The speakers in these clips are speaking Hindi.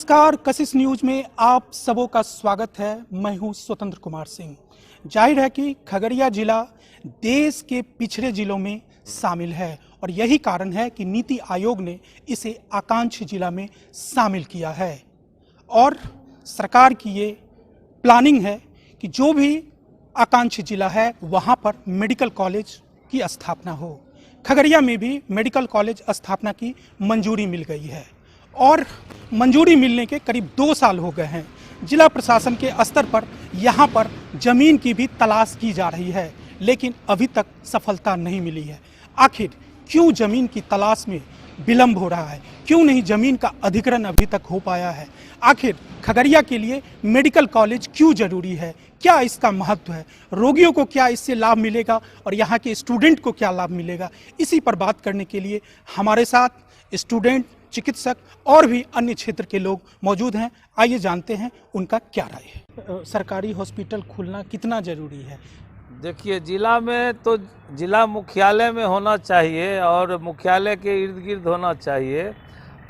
नमस्कार, कशिश न्यूज में आप सबों का स्वागत है। मैं हूं स्वतंत्र कुमार सिंह। जाहिर है कि खगड़िया जिला देश के पिछड़े जिलों में शामिल है और यही कारण है कि नीति आयोग ने इसे आकांक्षी जिला में शामिल किया है और सरकार की ये प्लानिंग है कि जो भी आकांक्षी जिला है वहां पर मेडिकल कॉलेज की स्थापना हो। खगड़िया में भी मेडिकल कॉलेज स्थापना की मंजूरी मिल गई है और मंजूरी मिलने के करीब 2 साल हो गए हैं। जिला प्रशासन के स्तर पर यहाँ पर जमीन की भी तलाश की जा रही है, लेकिन अभी तक सफलता नहीं मिली है। आखिर क्यों जमीन की तलाश में विलंब हो रहा है? क्यों नहीं जमीन का अधिग्रहण अभी तक हो पाया है? आखिर खगड़िया के लिए मेडिकल कॉलेज क्यों जरूरी है? क्या इसका महत्व है? रोगियों को क्या इससे लाभ मिलेगा और यहाँ के स्टूडेंट को क्या लाभ मिलेगा? इसी पर बात करने के लिए हमारे साथ स्टूडेंट, चिकित्सक और भी अन्य क्षेत्र के लोग मौजूद हैं। आइए जानते हैं उनका क्या राय है। सरकारी हॉस्पिटल खुलना कितना जरूरी है? देखिए, जिला में तो जिला मुख्यालय में होना चाहिए और मुख्यालय के इर्द गिर्द होना चाहिए।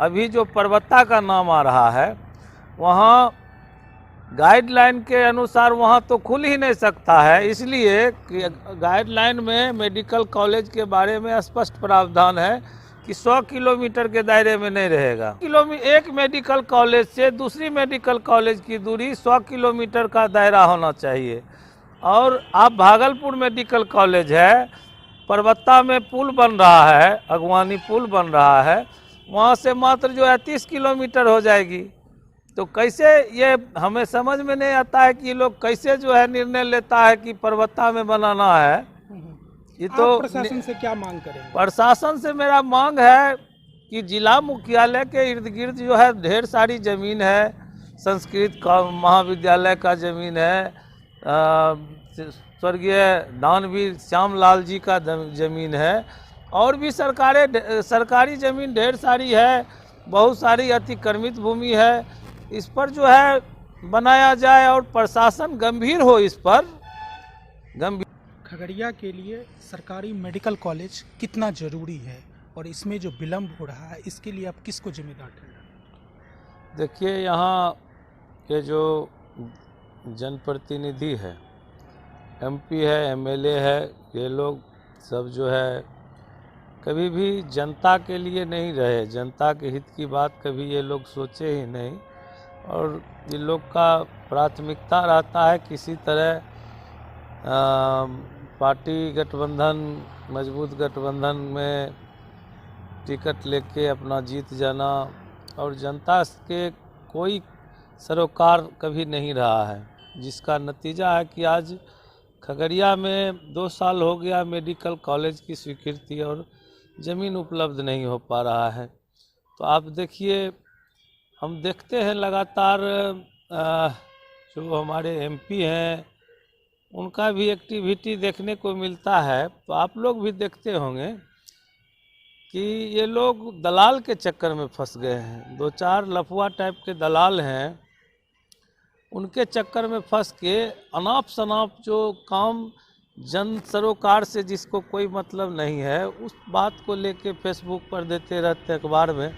अभी जो परबत्ता का नाम आ रहा है, वहाँ गाइडलाइन के अनुसार वहाँ तो खुल ही नहीं सकता है, इसलिए कि गाइडलाइन में मेडिकल कॉलेज के बारे में स्पष्ट प्रावधान है कि 100 किलोमीटर के दायरे में नहीं रहेगा। एक मेडिकल कॉलेज से दूसरी मेडिकल कॉलेज की दूरी 100 किलोमीटर का दायरा होना चाहिए। और अब भागलपुर मेडिकल कॉलेज है, परबत्ता में पुल बन रहा है, अगवानी पुल बन रहा है, वहाँ से मात्र जो है 30 किलोमीटर हो जाएगी। तो कैसे, ये हमें समझ में नहीं आता है कि ये लोग कैसे जो है निर्णय लेता है कि परबत्ता में बनाना है। ये तो प्रशासन से क्या मांग करेंगे? प्रशासन से मेरा मांग है कि जिला मुख्यालय के इर्द गिर्द जो है ढेर सारी ज़मीन है, संस्कृत महाविद्यालय का ज़मीन है, स्वर्गीय दानवीर श्यामलाल जी का ज़मीन है, और भी सरकारी ज़मीन ढेर सारी है, बहुत सारी अतिक्रमित भूमि है। इस पर जो है बनाया जाए और प्रशासन गंभीर हो इस पर। खगड़िया के लिए सरकारी मेडिकल कॉलेज कितना जरूरी है और इसमें जो विलंब हो रहा है इसके लिए आप किसको जिम्मेदार ठहराएंगे? देखिए, यहाँ के जो जनप्रतिनिधि है, एमपी है, एमएलए है, ये लोग सब जो है कभी भी जनता के लिए नहीं रहे। जनता के हित की बात कभी ये लोग सोचे ही नहीं और ये लोग का प्राथमिकता रहता है किसी तरह पार्टी गठबंधन, मजबूत गठबंधन में टिकट लेके अपना जीत जाना, और जनता के कोई सरोकार कभी नहीं रहा है, जिसका नतीजा है कि आज खगड़िया में 2 साल हो गया मेडिकल कॉलेज की स्वीकृति और ज़मीन उपलब्ध नहीं हो पा रहा है। तो आप देखिए, हम देखते हैं लगातार जो हमारे एमपी हैं उनका भी एक्टिविटी देखने को मिलता है। तो आप लोग भी देखते होंगे कि ये लोग दलाल के चक्कर में फंस गए हैं। 2-4 लफुआ टाइप के दलाल हैं, उनके चक्कर में फंस के अनाप शनाप जो काम जन सरोकार से जिसको कोई मतलब नहीं है, उस बात को लेके फेसबुक पर देते रहते अखबार में।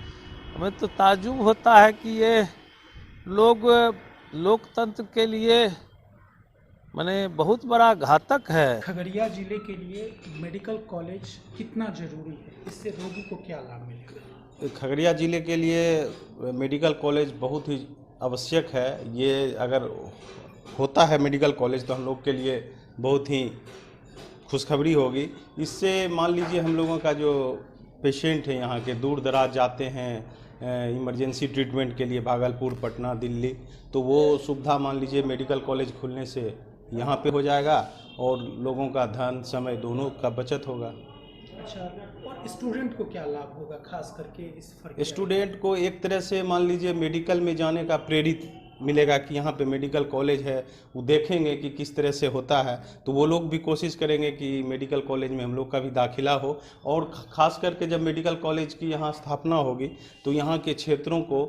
हमें तो ताज्जुब होता है कि ये लोग लोकतंत्र के लिए माने बहुत बड़ा घातक है। खगड़िया जिले के लिए मेडिकल कॉलेज कितना जरूरी है? इससे रोगी को क्या लाभ मिलेगा? खगड़िया ज़िले के लिए मेडिकल कॉलेज बहुत ही आवश्यक है। ये अगर होता है मेडिकल कॉलेज तो हम लोग के लिए बहुत ही खुशखबरी होगी। इससे मान लीजिए हम लोगों का जो पेशेंट है यहाँ के दूर दराज जाते हैं इमरजेंसी ट्रीटमेंट के लिए, भागलपुर, पटना, दिल्ली, तो वो सुविधा मान लीजिए मेडिकल कॉलेज खुलने से यहाँ पे हो जाएगा और लोगों का धन समय दोनों का बचत होगा। अच्छा, और स्टूडेंट को क्या लाभ होगा खास करके इस फर्क? स्टूडेंट को एक तरह से मान लीजिए मेडिकल में जाने का प्रेरित मिलेगा कि यहाँ पे मेडिकल कॉलेज है, वो देखेंगे कि किस तरह से होता है, तो वो लोग भी कोशिश करेंगे कि मेडिकल कॉलेज में हम लोग का भी दाखिला हो। और ख़ास करके जब मेडिकल कॉलेज की यहाँ स्थापना होगी तो यहाँ के क्षेत्रों को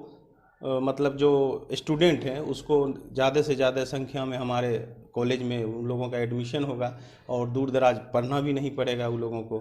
मतलब जो स्टूडेंट हैं उसको ज़्यादा से ज़्यादा संख्या में हमारे कॉलेज में उन लोगों का एडमिशन होगा और दूर दराज पढ़ना भी नहीं पड़ेगा उन लोगों को।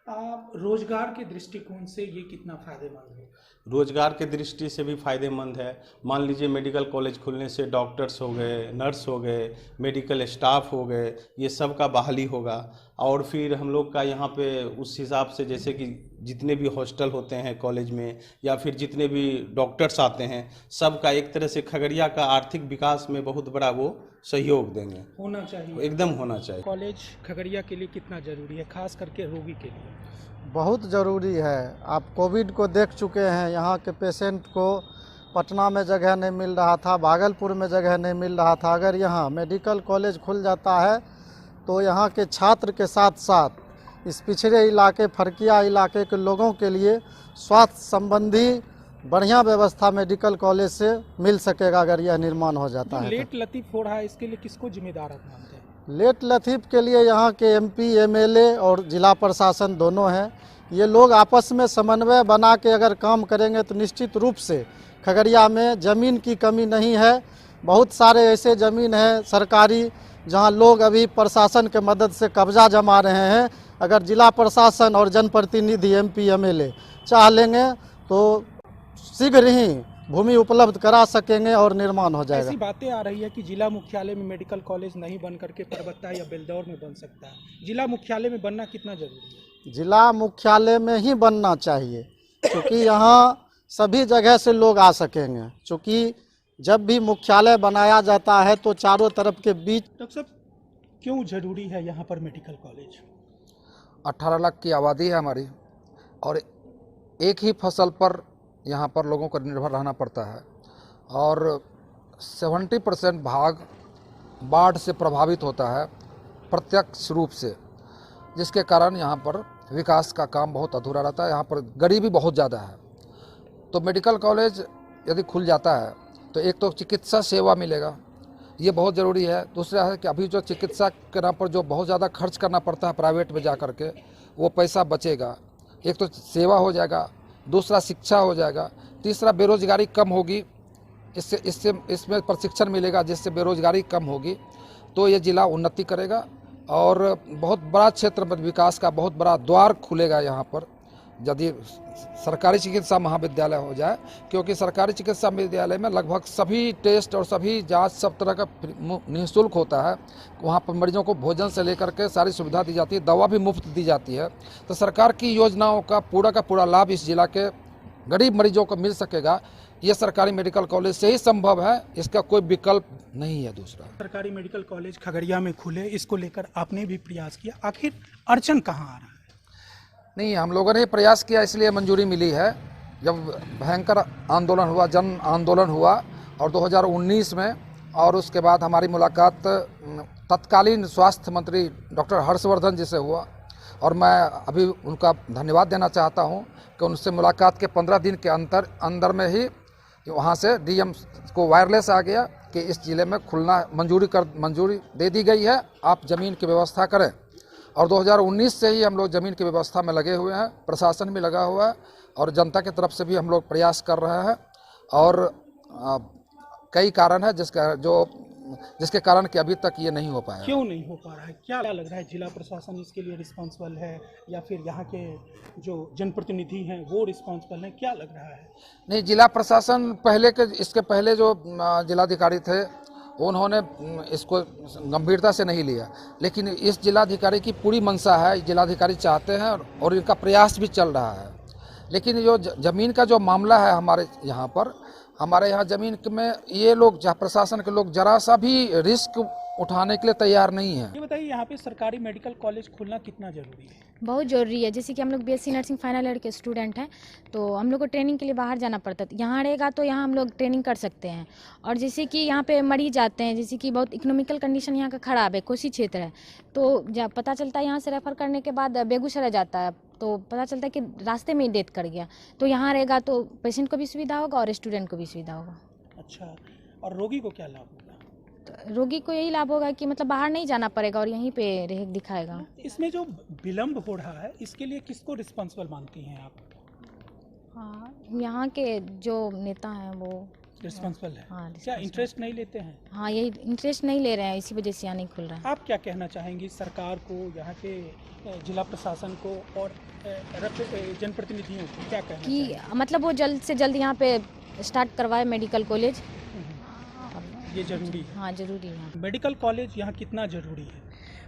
रोजगार के दृष्टिकोण से ये कितना फायदेमंद है? रोजगार के दृष्टि से भी फायदेमंद है। मान लीजिए मेडिकल कॉलेज खुलने से डॉक्टर्स हो गए, नर्स हो गए, मेडिकल स्टाफ हो गए, ये सब का बहाली होगा। और फिर हम लोग का यहाँ पे उस हिसाब से जैसे कि जितने भी हॉस्टल होते हैं कॉलेज में या फिर जितने भी डॉक्टर्स आते हैं, सब का एक तरह से खगड़िया का आर्थिक विकास में बहुत बड़ा वो सहयोग देंगे। होना चाहिए, एकदम होना चाहिए। कॉलेज खगड़िया के लिए कितना जरूरी है, खास करके रोगी के लिए? बहुत ज़रूरी है। आप कोविड को देख चुके हैं, यहाँ के पेशेंट को पटना में जगह नहीं मिल रहा था, भागलपुर में जगह नहीं मिल रहा था। अगर यहाँ मेडिकल कॉलेज खुल जाता है तो यहाँ के छात्र के साथ साथ इस पिछड़े इलाके फरकिया इलाके के लोगों के लिए स्वास्थ्य संबंधी बढ़िया व्यवस्था मेडिकल कॉलेज से मिल सकेगा अगर यह निर्माण हो जाता है। लेट लतीफ़ हो रहा है, इसके लिए किसको जिम्मेदार आप मानते हैं? लेट लतीफ़ के लिए यहाँ के एमपी, एमएलए और जिला प्रशासन दोनों हैं। ये लोग आपस में समन्वय बना के अगर काम करेंगे तो निश्चित रूप से खगड़िया में ज़मीन की कमी नहीं है। बहुत सारे ऐसे ज़मीन हैं सरकारी जहाँ लोग अभी प्रशासन के मदद से कब्जा जमा रहे हैं। अगर जिला प्रशासन और जनप्रतिनिधि एमपी, एमएलए चाह लेंगे तो शीघ्र ही भूमि उपलब्ध करा सकेंगे और निर्माण हो जाएगा। ऐसी बातें आ रही है कि जिला मुख्यालय में मेडिकल कॉलेज नहीं बन करके परबत्ता या बेलदौर में बन सकता है। जिला मुख्यालय में बनना कितना जरूरी है? जिला मुख्यालय में ही बनना चाहिए, क्योंकि यहाँ सभी जगह से लोग आ सकेंगे। क्योंकि जब भी मुख्यालय बनाया जाता है तो चारों तरफ के बीच। डॉक्टर साहब, क्यों जरूरी है यहाँ पर मेडिकल कॉलेज? 18 लाख की आबादी है हमारी और एक ही फसल पर यहाँ पर लोगों को निर्भर रहना पड़ता है और 70% भाग बाढ़ से प्रभावित होता है प्रत्यक्ष रूप से, जिसके कारण यहाँ पर विकास का काम बहुत अधूरा रहता है। यहाँ पर गरीबी बहुत ज़्यादा है। तो मेडिकल कॉलेज यदि खुल जाता है तो एक तो चिकित्सा सेवा मिलेगा, ये बहुत ज़रूरी है। दूसरा है कि अभी जो चिकित्सा के नाम पर जो बहुत ज़्यादा खर्च करना पड़ता है प्राइवेट में जा कर के, वो पैसा बचेगा। एक तो सेवा हो जाएगा, दूसरा शिक्षा हो जाएगा, तीसरा बेरोजगारी कम होगी। इसमें प्रशिक्षण मिलेगा जिससे बेरोजगारी कम होगी। तो ये ज़िला उन्नति करेगा और बहुत बड़ा क्षेत्र में विकास का बहुत बड़ा द्वार खुलेगा यहाँ पर यदि सरकारी चिकित्सा महाविद्यालय हो जाए। क्योंकि सरकारी चिकित्सा महाविद्यालय में लगभग सभी टेस्ट और सभी जांच सब तरह का निःशुल्क होता है। वहाँ पर मरीजों को भोजन से लेकर के सारी सुविधा दी जाती है, दवा भी मुफ्त दी जाती है। तो सरकार की योजनाओं का पूरा लाभ इस जिला के गरीब मरीजों को मिल सकेगा। ये सरकारी मेडिकल कॉलेज से ही संभव है, इसका कोई विकल्प नहीं है। दूसरा, सरकारी मेडिकल कॉलेज खगड़िया में खुले, इसको लेकर आपने भी प्रयास किया, आखिर अड़चन कहाँ आ रहा है? नहीं, हम लोगों ने प्रयास किया इसलिए मंजूरी मिली है। जब भयंकर आंदोलन हुआ, जन आंदोलन हुआ और 2019 में, और उसके बाद हमारी मुलाकात तत्कालीन स्वास्थ्य मंत्री डॉक्टर हर्षवर्धन जी से हुआ और मैं अभी उनका धन्यवाद देना चाहता हूं कि उनसे मुलाकात के 15 दिन के अंदर में ही वहां से डीएम को वायरलेस आ गया कि इस ज़िले में खुलना मंजूरी दे दी गई है, आप ज़मीन की व्यवस्था करें। और 2019 से ही हम लोग ज़मीन की व्यवस्था में लगे हुए हैं, प्रशासन भी लगा हुआ है और जनता की तरफ से भी हम लोग प्रयास कर रहे हैं। और कई कारण है जिसके कारण कि अभी तक ये नहीं हो पाया। क्यों नहीं हो पा रहा है? क्या लग रहा है, जिला प्रशासन इसके लिए रिस्पॉन्सिबल है या फिर यहाँ के जो जनप्रतिनिधि हैं वो रिस्पॉन्सिबल हैं? क्या लग रहा है? नहीं, जिला प्रशासन इसके पहले जो जिलाधिकारी थे उन्होंने इसको गंभीरता से नहीं लिया, लेकिन इस जिलाधिकारी की पूरी मंशा है, जिलाधिकारी चाहते हैं और इनका प्रयास भी चल रहा है। लेकिन जो ज़मीन का जो मामला है हमारे यहाँ ज़मीन में ये लोग प्रशासन के लोग जरा सा भी रिस्क उठाने के लिए तैयार नहीं है। ये बताइए, यहाँ पे सरकारी मेडिकल कॉलेज खुलना कितना जरूरी है? बहुत ज़रूरी है। जैसे कि हम लोग बीएससी नर्सिंग फाइनल ईयर के स्टूडेंट हैं, तो हम लोग को ट्रेनिंग के लिए बाहर जाना पड़ता है। यहाँ रहेगा तो यहाँ हम लोग ट्रेनिंग कर सकते हैं। और जैसे कि यहाँ पे मरीज आते हैं, जैसे कि बहुत इकोनॉमिकल कंडीशन यहाँ का ख़राब है, कोसी क्षेत्र है, तो जब पता चलता है यहाँ से रेफ़र करने के बाद बेगूसराय जाता है तो पता चलता है कि रास्ते में ही डेथ कर गया। तो यहाँ रहेगा तो पेशेंट को भी सुविधा होगा और स्टूडेंट को भी सुविधा होगा। अच्छा, और रोगी को क्या लाभ होगा? रोगी को यही लाभ होगा कि मतलब बाहर नहीं जाना पड़ेगा और यहीं पे रह दिखाएगा। इसमें जो विलम्ब हो रहा है इसके लिए किसको रिस्पॉन्सिबल मानती हैं आप? हाँ, यहाँ के जो नेता हैं वो रिस्पॉन्सिबल है। हाँ, क्या इंटरेस्ट नहीं लेते हैं? हाँ, यही इंटरेस्ट नहीं ले रहे हैं, इसी वजह से यहाँ नहीं खुल रहा है। आप क्या कहना चाहेंगी सरकार को, यहाँ के जिला प्रशासन को और जनप्रतिनिधियों को क्या कहना कि चाहेंगे? मतलब वो जल्द से जल्द यहाँ पे स्टार्ट करवाए मेडिकल कॉलेज। ये जरूरी है। हाँ ज़रूरी है। मेडिकल कॉलेज यहाँ कितना जरूरी है?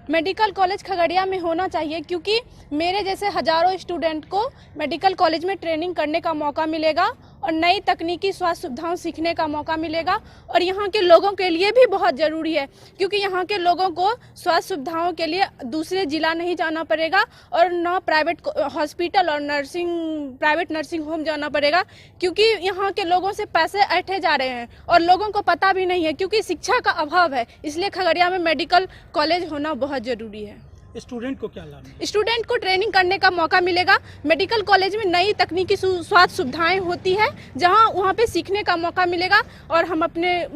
मेडिकल कॉलेज खगड़िया में होना चाहिए, क्योंकि मेरे जैसे हजारों स्टूडेंट को मेडिकल कॉलेज में ट्रेनिंग करने का मौका मिलेगा और नई तकनीकी स्वास्थ्य सुविधाओं सीखने का मौका मिलेगा। और यहाँ के लोगों के लिए भी बहुत ज़रूरी है, क्योंकि यहाँ के लोगों को स्वास्थ्य सुविधाओं के लिए दूसरे ज़िला नहीं जाना पड़ेगा और न प्राइवेट हॉस्पिटल और प्राइवेट नर्सिंग होम जाना पड़ेगा, क्योंकि यहाँ के लोगों से पैसे ऐंठे जा रहे हैं और लोगों को पता भी नहीं है, क्योंकि शिक्षा का अभाव है। इसलिए खगड़िया में मेडिकल कॉलेज होना बहुत ज़रूरी है। स्टूडेंट को क्या लाभ है? स्टूडेंट को ट्रेनिंग करने का मौका मिलेगा। मेडिकल कॉलेज में नई तकनीकी स्वास्थ्य सुविधाएं होती है, जहां वहां पे सीखने का मौका मिलेगा और हम अपने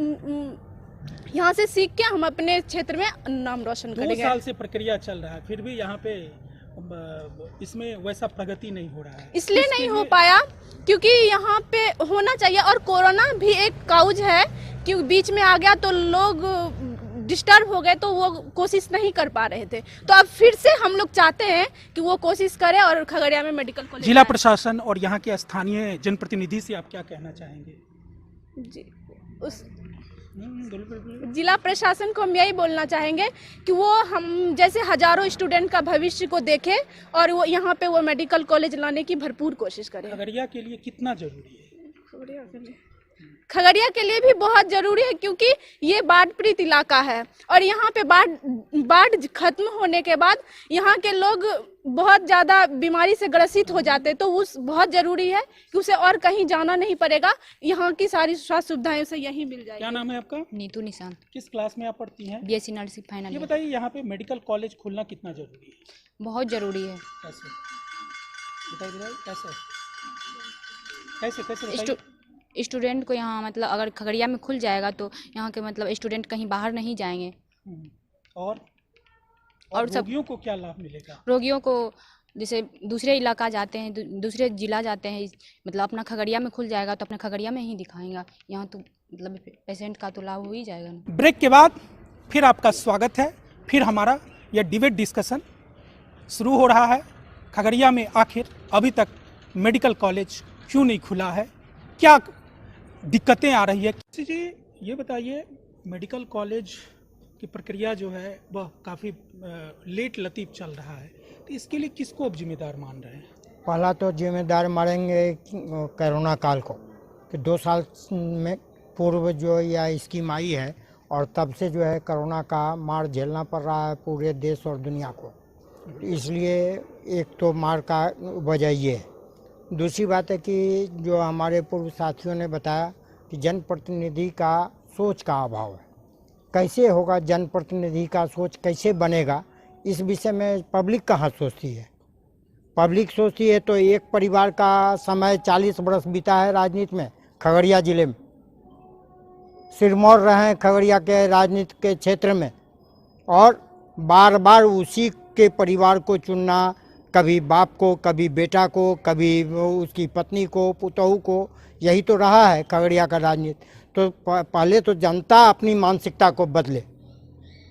यहां से सीख के हम अपने क्षेत्र में नाम रोशन 2 करेंगे। साल से प्रक्रिया चल रहा है, फिर भी यहाँ पे इसमें वैसा प्रगति नहीं हो रहा है। इसलिए नहीं हो पाया क्योंकि यहाँ पे होना चाहिए। और कोरोना भी एक काउज है, क्योंकि बीच में आ गया तो लोग डिस्टर्ब हो गए, तो वो कोशिश नहीं कर पा रहे थे। तो अब फिर से हम लोग चाहते हैं कि वो कोशिश करें और खगड़िया में मेडिकल कॉलेज जिला प्रशासन और यहाँ के स्थानीय जनप्रतिनिधि से आप क्या कहना चाहेंगे? जी, उस बिल्कुल। जिला प्रशासन को हम यही बोलना चाहेंगे कि वो हम जैसे हजारों स्टूडेंट का भविष्य को देखे और वो यहाँ पे वो मेडिकल कॉलेज लाने की भरपूर कोशिश करें। खगड़िया के लिए कितना जरूरी है? खगड़िया के लिए भी बहुत जरूरी है, क्योंकि ये बाढ़ पीड़ित इलाका है और यहाँ पे बाढ़ खत्म होने के बाद यहाँ के लोग बहुत ज़्यादा बीमारी से ग्रसित हो जाते हैं। तो उस बहुत ज़रूरी है कि उसे और कहीं जाना नहीं पड़ेगा, यहाँ की सारी स्वास्थ्य सुविधाएं उसे यहीं मिल जाएगी। क्या नाम है आपका? नीतू निशांत, किस क्लास में आप पढ़ती हैं? BSc नर्सिंग ये फाइनल। बताइए, यहाँ पे मेडिकल कॉलेज खुलना कितना जरूरी है? बहुत ज़रूरी है। कैसे बताइए, कैसे बताइए? स्टूडेंट को यहाँ मतलब अगर खगड़िया में खुल जाएगा तो यहाँ के मतलब स्टूडेंट कहीं बाहर नहीं जाएंगे। और रोगियों को क्या लाभ मिलेगा? रोगियों को जैसे दूसरे इलाका जाते हैं, दूसरे जिला जाते हैं, मतलब अपना खगड़िया में खुल जाएगा तो अपना खगड़िया में ही दिखाएंगा। यहाँ तो मतलब पेशेंट का तो लाभ हो ही जाएगा ना। ब्रेक के बाद फिर आपका स्वागत है। फिर हमारा यह डिबेट डिस्कशन शुरू हो रहा है। खगड़िया में आखिर अभी तक मेडिकल कॉलेज क्यों नहीं खुला है, क्या दिक्कतें आ रही है? जी ये बताइए, मेडिकल कॉलेज की प्रक्रिया जो है वह काफ़ी लेट लतीफ़ चल रहा है, तो इसके लिए किसको अब जिम्मेदार मान रहे हैं? पहला तो जिम्मेदार मानेंगे कोरोना काल को, कि 2 साल में पूर्व जो यह स्कीम आई है और तब से जो है कोरोना का मार झेलना पड़ रहा है पूरे देश और दुनिया को। इसलिए एक तो मार का वजह ये है। दूसरी बात है कि जो हमारे पूर्व साथियों ने बताया कि जनप्रतिनिधि का सोच का अभाव है। कैसे होगा जनप्रतिनिधि का सोच, कैसे बनेगा, इस विषय में पब्लिक कहाँ सोचती है। पब्लिक सोचती है तो एक परिवार का समय 40 बरस बीता है राजनीति में खगड़िया जिले में, सिरमौर रहे हैं खगड़िया के राजनीति के क्षेत्र में, और बार बार उसी के परिवार को चुनना, कभी बाप को, कभी बेटा को, कभी उसकी पत्नी को, पुतोहू को, यही तो रहा है खगड़िया का राजनीति। तो पहले तो जनता अपनी मानसिकता को बदले।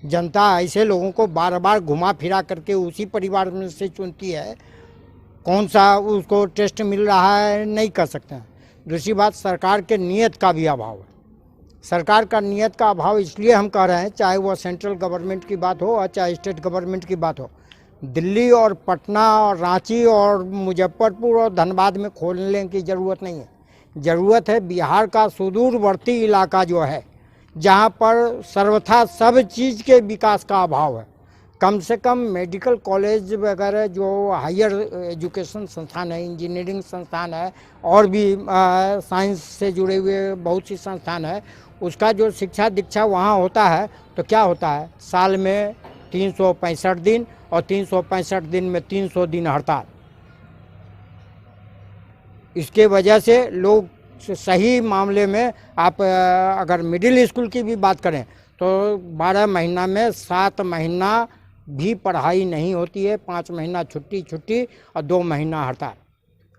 जनता ऐसे लोगों को बार बार घुमा फिरा करके उसी परिवार में से चुनती है, कौन सा उसको टेस्ट मिल रहा है नहीं कर सकते हैं। दूसरी बात, सरकार के नियत का भी अभाव है। सरकार का नियत का अभाव इसलिए हम कह रहे हैं, चाहे वह सेंट्रल गवर्नमेंट की बात हो और चाहे स्टेट गवर्नमेंट की बात हो। दिल्ली और पटना और रांची और मुजफ्फरपुर और धनबाद में खोलने की ज़रूरत नहीं है। ज़रूरत है बिहार का सुदूरवर्ती इलाका जो है, जहाँ पर सर्वथा सब चीज़ के विकास का अभाव है। कम से कम मेडिकल कॉलेज वगैरह जो हायर एजुकेशन संस्थान है, इंजीनियरिंग संस्थान है, और भी साइंस से जुड़े हुए बहुत सी संस्थान है, उसका जो शिक्षा दीक्षा वहाँ होता है तो क्या होता है, साल में 365 दिन और 365 दिन में 300 दिन हड़ताल। इसके वजह से लोग सही मामले में आप अगर मिडिल स्कूल की भी बात करें तो 12 महीना में 7 महीना भी पढ़ाई नहीं होती है, 5 महीना छुट्टी और 2 महीना हड़ताल।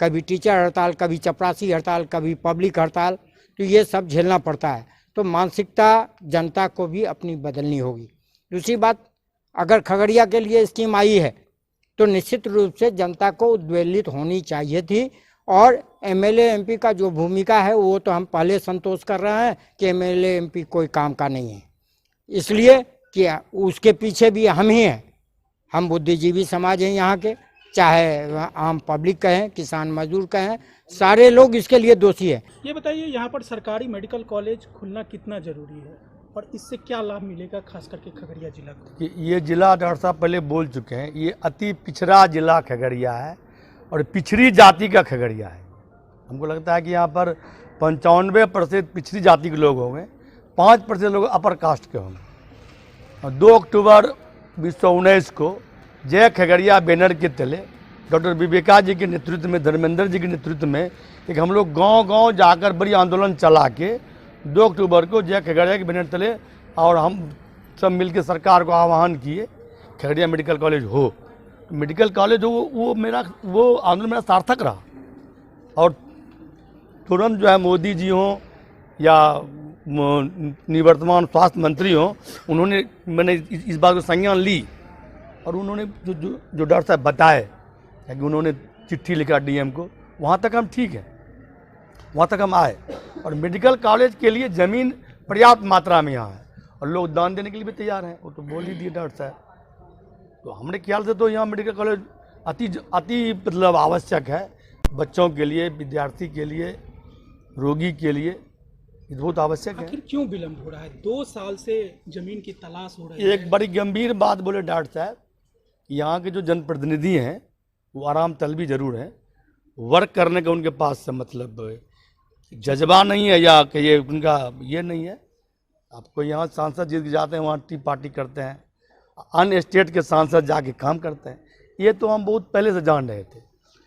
कभी टीचर हड़ताल, कभी चपरासी हड़ताल, कभी पब्लिक हड़ताल, तो ये सब झेलना पड़ता है। तो मानसिकता जनता को भी अपनी बदलनी होगी। दूसरी बात, अगर खगड़िया के लिए स्कीम आई है तो निश्चित रूप से जनता को उद्वेलित होनी चाहिए थी। और एमएलए एमपी का जो भूमिका है वो तो हम पहले संतोष कर रहे हैं कि एमएलए एमपी कोई काम का नहीं है, इसलिए कि उसके पीछे भी हम ही हैं। हम बुद्धिजीवी समाज हैं यहाँ के, चाहे आम पब्लिक कहें, किसान मजदूर कहें, सारे लोग इसके लिए दोषी हैं। ये बताइए यहाँ पर सरकारी मेडिकल कॉलेज खुलना कितना जरूरी है और इससे क्या लाभ मिलेगा खास करके खगड़िया जिला को? कि ये जिला डॉक्टर साहब पहले बोल चुके हैं, ये अति पिछड़ा जिला खगड़िया है और पिछड़ी जाति का खगड़िया है। हमको लगता है कि यहाँ पर 95% पिछड़ी जाति के लोग होंगे, 5% लोग अपर कास्ट के होंगे। और 2 अक्टूबर 2019 को जय खगड़िया बैनर के तले डॉक्टर विवेका जी के नेतृत्व में, धर्मेंद्र जी के नेतृत्व में एक हम लोग गांव-गांव जाकर बड़ी आंदोलन चला के 2 अक्टूबर को जय खगड़िया के बैनर तले और हम सब मिलकर सरकार को आह्वान किए खगड़िया मेडिकल कॉलेज हो। तो मेडिकल कॉलेज हो वो आंदोलन मेरा सार्थक रहा। और तुरंत जो है मोदी जी हों या निवर्तमान स्वास्थ्य मंत्री हों, उन्होंने मैंने इस बात को संज्ञान ली और उन्होंने जो डॉक्टर साहब बताए कि उन्होंने चिट्ठी लिखा डीएम को, वहाँ तक हम ठीक है, वहाँ तक हम आए। और मेडिकल कॉलेज के लिए ज़मीन पर्याप्त मात्रा में यहाँ है और लोग दान देने के लिए भी तैयार हैं, वो तो बोल ही दिए डॉक्टर साहब। तो हमारे ख्याल से तो यहाँ मेडिकल कॉलेज अति मतलब आवश्यक है, बच्चों के लिए, विद्यार्थी के लिए, रोगी के लिए ये बहुत आवश्यक है। आखिर क्यों विलम्ब हो रहा है? 2 साल से जमीन की तलाश हो रही है। एक बड़ी गंभीर बात बोले डॉक्टर साहब, यहाँ के जो जनप्रतिनिधि हैं वो आराम तलबी जरूर हैं, वर्क करने का उनके पास मतलब जज्बा नहीं है या कि ये उनका ये नहीं है। आपको यहाँ सांसद जीत जाते हैं, वहाँ टी पार्टी करते हैं, अन्य स्टेट के सांसद जाके काम करते हैं। ये तो हम बहुत पहले से जान रहे थे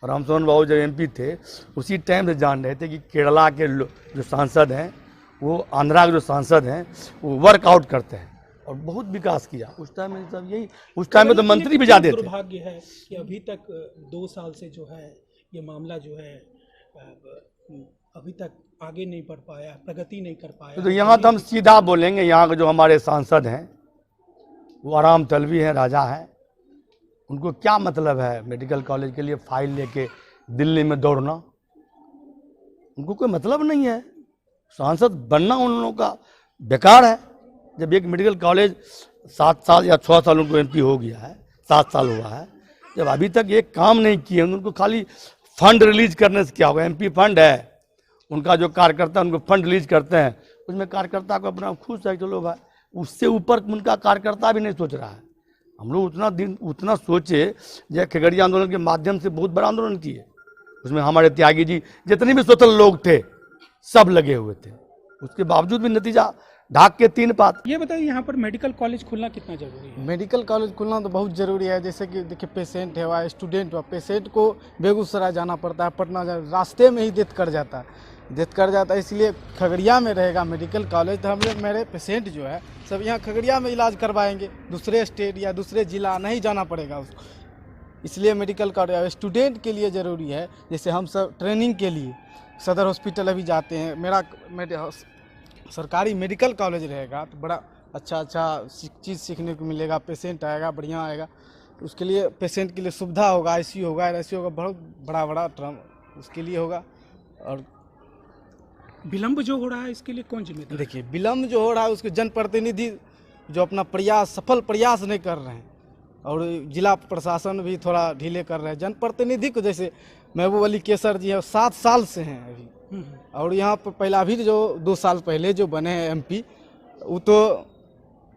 और हम सोहन बाबू जब एमपी थे उसी टाइम से जान रहे थे कि केरला के जो सांसद हैं, वो आंध्रा के जो सांसद हैं, वो वर्कआउट करते हैं और बहुत विकास किया। उस टाइम में सब यही, उस टाइम में तो मंत्री भी जाते थे। दुर्भाग्य है कि अभी तक 2 साल से जो है ये मामला जो है अभी तक आगे नहीं बढ़ पाया, प्रगति नहीं कर पाया। तो यहाँ तो हम सीधा बोलेंगे, यहाँ के जो हमारे सांसद हैं वो आराम तलबी हैं, राजा हैं। उनको क्या मतलब है मेडिकल कॉलेज के लिए फाइल लेके दिल्ली में दौड़ना? उनको कोई मतलब नहीं है। सांसद बनना उन लोगों का बेकार है। जब एक मेडिकल कॉलेज 7 साल या 6 साल उनको एमपी हो गया है, 7 साल हुआ है, जब अभी तक एक काम नहीं किए, उनको खाली फंड रिलीज करने से क्या होगा? एमपी फंड है, उनका जो कार्यकर्ता उनको फंड रिलीज करते हैं, उसमें कार्यकर्ता को अपना खुश है, चलो भाई, उससे ऊपर उनका कार्यकर्ता भी नहीं सोच रहा है। हम लोग उतना सोचे, जय खगड़िया आंदोलन के माध्यम से बहुत बड़ा आंदोलन किए, उसमें हमारे त्यागी जी जितने भी स्वतंत्र लोग थे सब लगे हुए थे, उसके बावजूद भी नतीजा ढाक के 3 पात। ये बताइए यहाँ पर मेडिकल कॉलेज खुलना कितना जरूरी है? मेडिकल कॉलेज खुलना तो बहुत ज़रूरी है। जैसे कि देखिए, पेशेंट है वह स्टूडेंट हुआ, पेशेंट को बेगूसराय जाना पड़ता है, पटना रास्ते में ही डेथ कर जाता है, इसलिए खगड़िया में रहेगा मेडिकल कॉलेज। तो हम लोग, मेरे पेशेंट जो है सब यहाँ खगड़िया में इलाज करवाएंगे, दूसरे स्टेट या दूसरे ज़िला नहीं जाना पड़ेगा उसको। इसलिए मेडिकल कॉलेज स्टूडेंट के लिए ज़रूरी है। जैसे हम सब ट्रेनिंग के लिए सदर हॉस्पिटल अभी जाते हैं, मेरा सरकारी मेडिकल कॉलेज रहेगा तो बड़ा अच्छा चीज़ सीखने को मिलेगा, पेशेंट आएगा, बढ़िया आएगा, उसके लिए पेशेंट के लिए सुविधा होगा, आईसीयू होगा, बहुत बड़ा टर्म उसके लिए होगा। और विलम्ब जो हो रहा है इसके लिए कौन जिम्मेदार है? देखिए, विलम्ब जो हो रहा है उसके जनप्रतिनिधि जो अपना सफल प्रयास नहीं कर रहे हैं और जिला प्रशासन भी थोड़ा ढीले कर रहे हैं। जनप्रतिनिधि को, जैसे महबूब अली केसर जी है, 7 साल से हैं अभी, और यहाँ पर पहला भी जो 2 साल पहले जो बने हैं एमपी, वो तो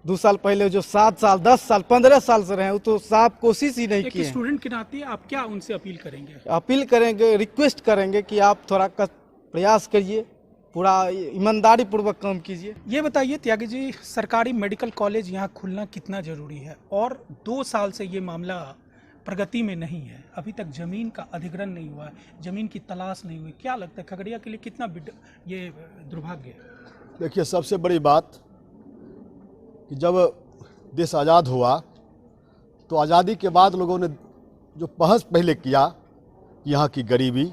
2 साल पहले जो 7 साल 10 साल 15 साल से रहे, वो तो साफ कोशिश ही नहीं किए। स्टूडेंट के नाते आप क्या उनसे अपील करेंगे? अपील करेंगे, रिक्वेस्ट करेंगे कि आप थोड़ा प्रयास करिए, पूरा ईमानदारी पूर्वक काम कीजिए। ये बताइए त्यागी जी, सरकारी मेडिकल कॉलेज यहाँ खुलना कितना जरूरी है और 2 साल से ये मामला प्रगति में नहीं है, अभी तक जमीन का अधिग्रहण नहीं हुआ है, जमीन की तलाश नहीं हुई, क्या लगता है खगड़िया के लिए कितना ये दुर्भाग्य है? देखिए, सबसे बड़ी बात कि जब देश आज़ाद हुआ तो आज़ादी के बाद लोगों ने जो बहस पहले किया, यहाँ की गरीबी,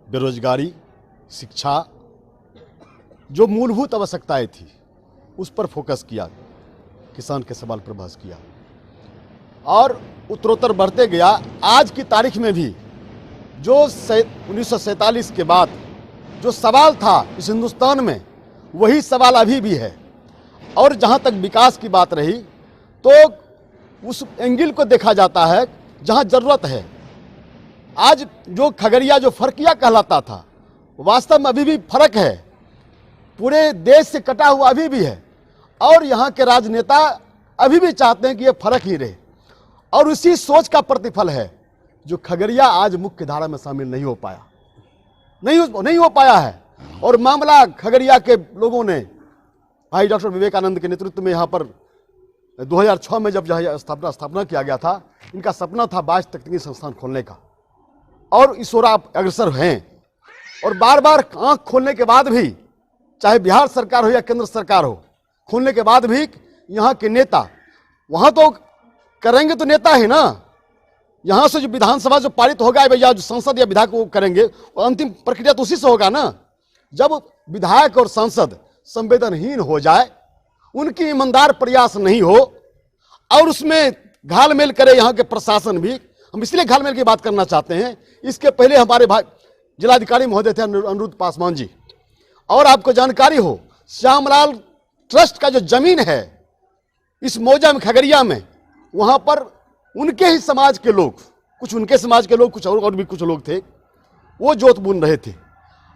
बेरोजगारी, शिक्षा, जो मूलभूत आवश्यकताएं थी उस पर फोकस किया, किसान के सवाल पर बहस किया। और उत्तरोत्तर बढ़ते गया। आज की तारीख में भी जो 1947 के बाद जो सवाल था इस हिंदुस्तान में, वही सवाल अभी भी है। और जहाँ तक विकास की बात रही तो उस एंगल को देखा जाता है जहाँ ज़रूरत है। आज जो खगड़िया जो फर्किया कहलाता था, वास्तव में अभी भी फर्क है, पूरे देश से कटा हुआ अभी भी है। और यहाँ के राजनेता अभी भी चाहते हैं कि ये फर्क ही रहे, और उसी सोच का प्रतिफल है जो खगड़िया आज मुख्य धारा में शामिल नहीं हो पाया, नहीं हो पाया है। और मामला खगड़िया के लोगों ने भाई डॉक्टर विवेकानंद के नेतृत्व में यहाँ पर 2006 में जब यहाँ स्थापना किया गया था, इनका सपना था 22 तकनीकी संस्थान खोलने का, और इस ओर आप अग्रसर हैं। और बार बार आंख खोलने के बाद भी, चाहे बिहार सरकार हो या केंद्र सरकार हो, खोलने के बाद भी यहाँ के नेता वहाँ तो करेंगे तो नेता है ना, यहाँ से जो विधानसभा जो पारित होगा या जो संसद या विधायक वो करेंगे, वो अंतिम प्रक्रिया तो उसी से होगा ना। जब विधायक और सांसद संवेदनहीन हो जाए, उनकी ईमानदार प्रयास नहीं हो, और उसमें घालमेल करे यहाँ के प्रशासन भी, हम इसलिए घालमेल की बात करना चाहते हैं। इसके पहले हमारे भाई जिलाधिकारी महोदय थे अनिरुद्ध पासवान जी, और आपको जानकारी हो श्यामलाल ट्रस्ट का जो जमीन है इस मौजा में खगड़िया में, वहाँ पर उनके ही समाज के लोग, कुछ उनके समाज के लोग, कुछ और भी कुछ लोग थे, वो जोत बुन रहे थे।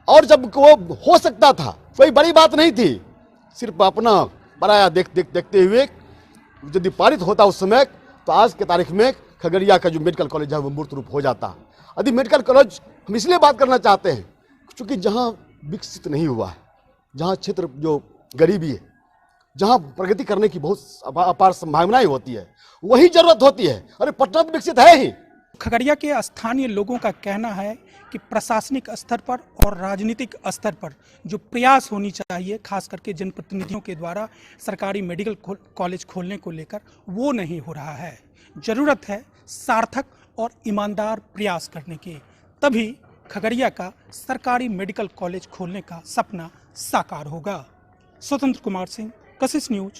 और जब वो हो सकता था, कोई बड़ी बात नहीं थी, सिर्फ अपना पराया देखते हुए यदि पारित होता उस समय, तो आज के तारीख में खगड़िया का जो मेडिकल कॉलेज है वो मूर्त रूप हो जाता। यदि मेडिकल कॉलेज हम इसलिए बात करना चाहते हैं क्योंकि जहाँ विकसित नहीं हुआ है, जहाँ क्षेत्र जो गरीबी है, जहाँ प्रगति करने की बहुत अपार संभावनाएं होती है, वही जरूरत होती है। अरे पटना तो विकसित है ही। खगड़िया के स्थानीय लोगों का कहना है कि प्रशासनिक स्तर पर और राजनीतिक स्तर पर जो प्रयास होनी चाहिए, खास करके जनप्रतिनिधियों के द्वारा सरकारी मेडिकल कॉलेज खोलने को लेकर, वो नहीं हो रहा है। जरूरत है सार्थक और ईमानदार प्रयास करने की, तभी खगड़िया का सरकारी मेडिकल कॉलेज खोलने का सपना साकार होगा। स्वतंत्र कुमार सिंह, कशिश न्यूज।